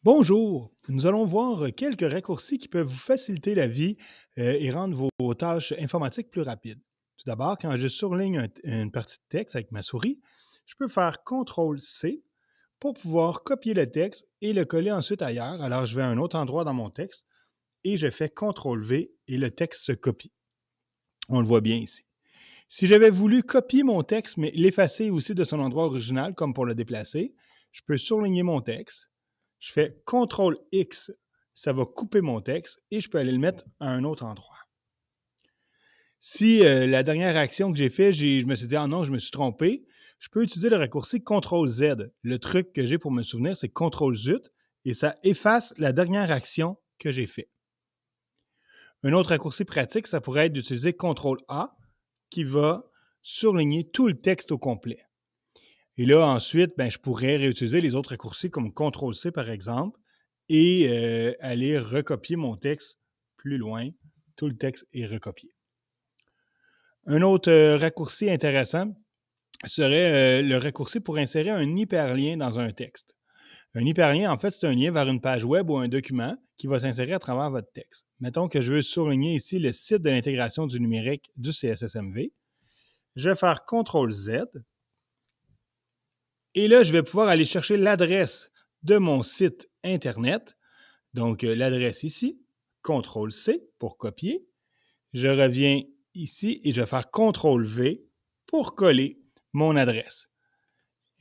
Bonjour, nous allons voir quelques raccourcis qui peuvent vous faciliter la vie et rendre vos tâches informatiques plus rapides. Tout d'abord, quand je surligne une partie de texte avec ma souris, je peux faire CTRL-C pour pouvoir copier le texte et le coller ensuite ailleurs. Alors, je vais à un autre endroit dans mon texte et je fais CTRL-V et le texte se copie. On le voit bien ici. Si j'avais voulu copier mon texte, mais l'effacer aussi de son endroit original, comme pour le déplacer, je peux surligner mon texte. Je fais CTRL-X, ça va couper mon texte et je peux aller le mettre à un autre endroit. Si la dernière action que j'ai faite, je me suis dit « Ah non, je me suis trompé », je peux utiliser le raccourci CTRL-Z. Le truc que j'ai pour me souvenir, c'est CTRL-Z et ça efface la dernière action que j'ai faite. Un autre raccourci pratique, ça pourrait être d'utiliser CTRL-A qui va surligner tout le texte au complet. Et là, ensuite, je pourrais réutiliser les autres raccourcis comme CTRL-C, par exemple, et aller recopier mon texte plus loin. Tout le texte est recopié. Un autre raccourci intéressant serait le raccourci pour insérer un hyperlien dans un texte. Un hyperlien, en fait, c'est un lien vers une page web ou un document qui va s'insérer à travers votre texte. Mettons que je veux surligner ici le site de l'intégration du numérique du CSSMV. Je vais faire CTRL-Z. Et là, je vais pouvoir aller chercher l'adresse de mon site Internet. Donc, l'adresse ici, CTRL-C pour copier. Je reviens ici et je vais faire CTRL-V pour coller mon adresse.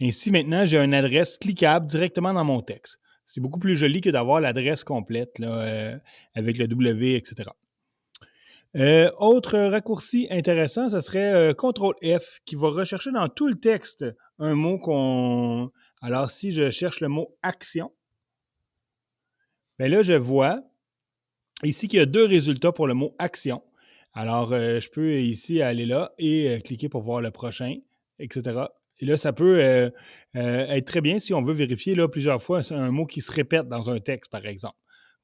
Ainsi, maintenant, j'ai une adresse cliquable directement dans mon texte. C'est beaucoup plus joli que d'avoir l'adresse complète là, avec le W, etc. Autre raccourci intéressant, ce serait CTRL-F qui va rechercher dans tout le texte un mot qu'on... Alors, si je cherche le mot « action », bien là, je vois ici qu'il y a deux résultats pour le mot « action ». Alors, je peux ici aller là et cliquer pour voir le prochain, etc. Et là, ça peut être très bien si on veut vérifier là, plusieurs fois un mot qui se répète dans un texte, par exemple.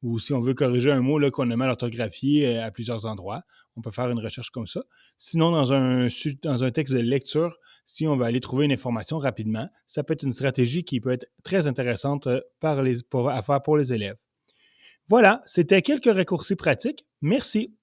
Ou si on veut corriger un mot là, qu'on a mal orthographié à plusieurs endroits, on peut faire une recherche comme ça. Sinon, dans un texte de lecture, si on veut aller trouver une information rapidement, ça peut être une stratégie qui peut être très intéressante à faire pour les élèves. Voilà, c'était quelques raccourcis pratiques. Merci.